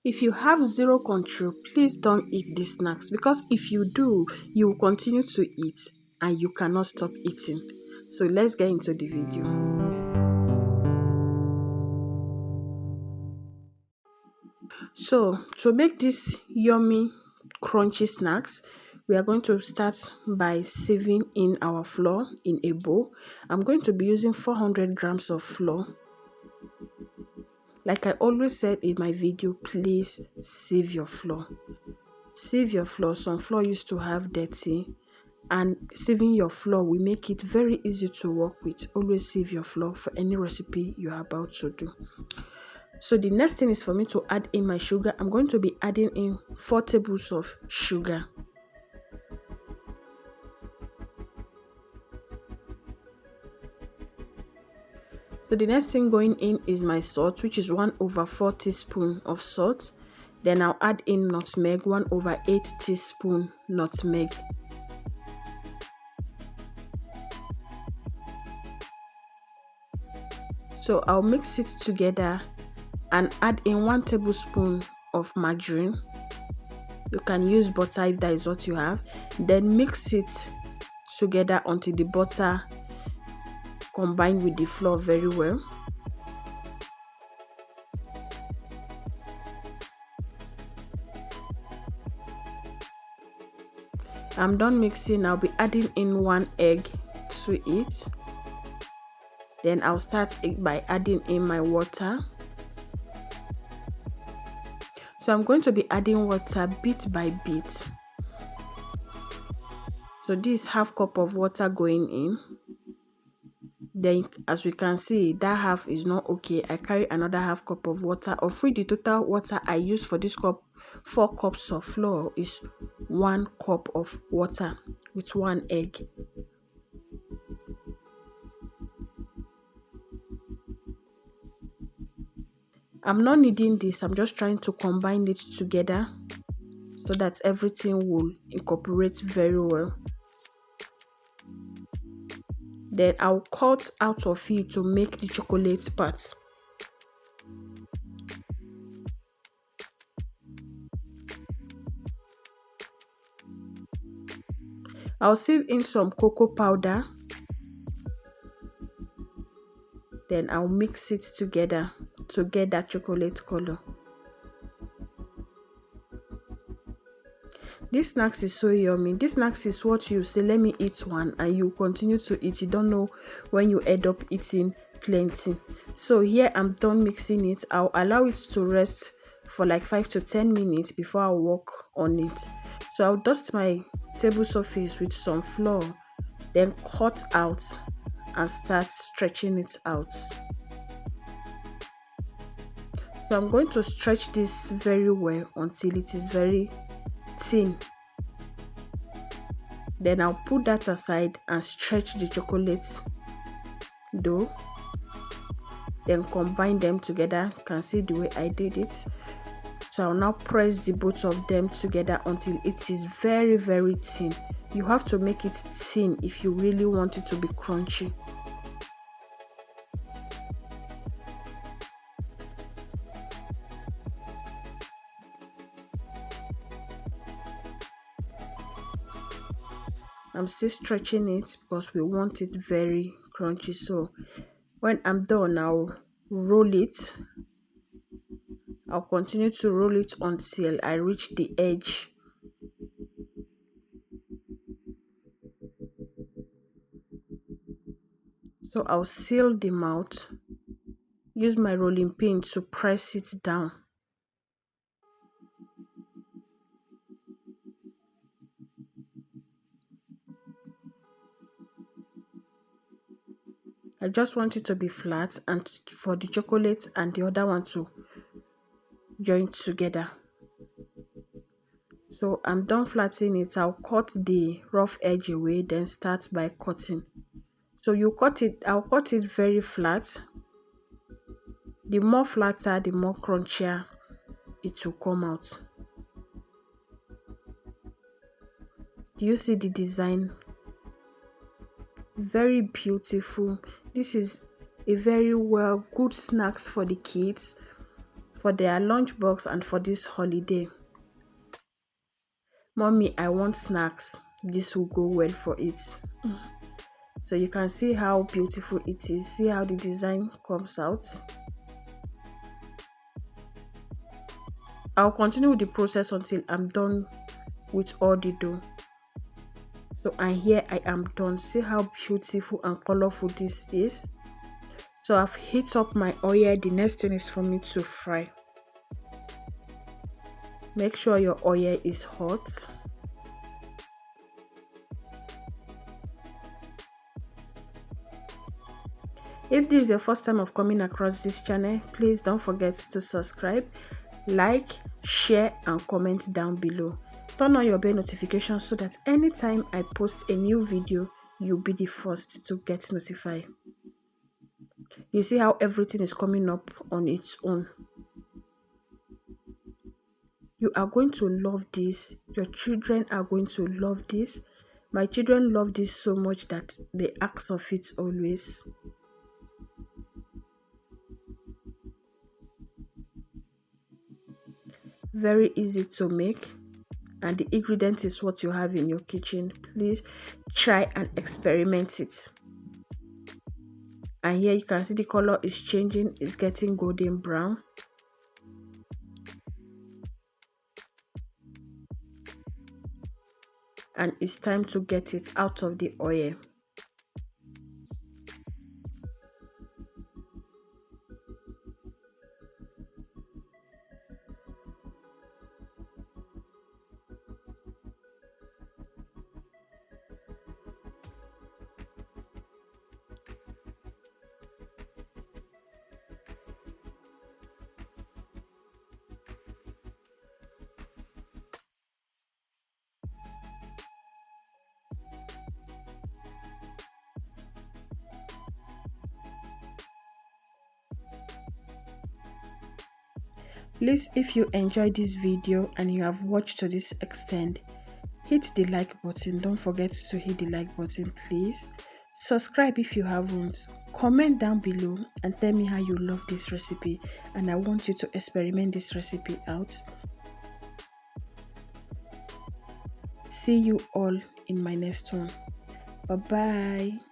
If you have zero control, please don't eat these snacks, because if you do, you will continue to eat and you cannot stop eating. So let's get into the video. So to make these yummy crunchy snacks, we are going to start by sieving in our flour in a bowl. I'm going to be using 400 grams of flour. Like I always said in my video, please sieve your flour. Sieve your flour. Some flour used to have dirty, and sieving your flour will make it very easy to work with. Always sieve your flour for any recipe you are about to do. So the next thing is for me to add in my sugar. I'm going to be adding in 4 tablespoons of sugar. So the next thing going in is my salt, which is 1/4 teaspoon of salt. Then I'll add in nutmeg, 1/8 teaspoon nutmeg. So I'll mix it together and add in 1 tablespoon of margarine. You can use butter if that is what you have. Then mix it together until the butter combine with the flour very well. I'm done mixing. I'll be adding in 1 egg to it. Then I'll start by adding in my water. So I'm going to be adding water bit by bit. So this 1/2 cup of water going in. Then as we can see, that half is not okay. I carry another 1/2 cup of water. Of which the total water I use for this cup, 4 cups of flour, is 1 cup of water with 1 egg. I'm not kneading this, I'm just trying to combine it together so that everything will incorporate very well. Then I'll cut out of it to make the chocolate part. I'll sieve in some cocoa powder. Then I'll mix it together to get that chocolate color. This snacks is so yummy. This snacks is what you say, let me eat one, and you continue to eat. You don't know when you end up eating plenty. So here I'm done mixing it. I'll allow it to rest for like 5 to 10 minutes before I work on it. So I'll dust my table surface with some flour, then cut out and start stretching it out. So I'm going to stretch this very well until it is very thin. Then I'll put that aside and stretch the chocolate dough. Then combine them together. You can see the way I did it. So I'll now press the both of them together until it is very, very thin. You have to make it thin if you really want it to be crunchy. I'm still stretching it because we want it very crunchy. So when I'm done, I'll roll it. I'll continue to roll it until I reach the edge. So I'll seal the mouth. Use my rolling pin to press it down. I just want it to be flat and for the chocolate and the other one to join together. So I'm done flattening it. I'll cut the rough edge away, then start by cutting. So you cut it, I'll cut it very flat. The more flatter, the more crunchier it will come out. Do you see the design? Very beautiful. This is a very good snacks for the kids, for their lunch box and for this holiday. Mommy, I want snacks. This will go well for it. So you can see how beautiful it is. See how the design comes out. I'll continue with the process until I'm done with all the dough. So, and here I am done. See how beautiful and colorful this is. So I've heat up my oil. The next thing is for me to fry. Make sure your oil is hot. If this is your first time of coming across this channel, please don't forget to subscribe, like, share and comment down below. Turn on your bell notification so that anytime I post a new video, you'll be the first to get notified. You see how everything is coming up on its own. You are going to love this. Your children are going to love this. My children love this so much that they ask of it always. Very easy to make, and the ingredient is what you have in your kitchen. Please try and experiment it. And here you can see the color is changing. It's getting golden brown. And it's time to get it out of the oil. Please, if you enjoyed this video and you have watched to this extent, hit the like button. Don't forget to hit the like button, please. Subscribe if you haven't. Comment down below and tell me how you love this recipe, and I want you to experiment this recipe out. See you all in my next one. Bye bye.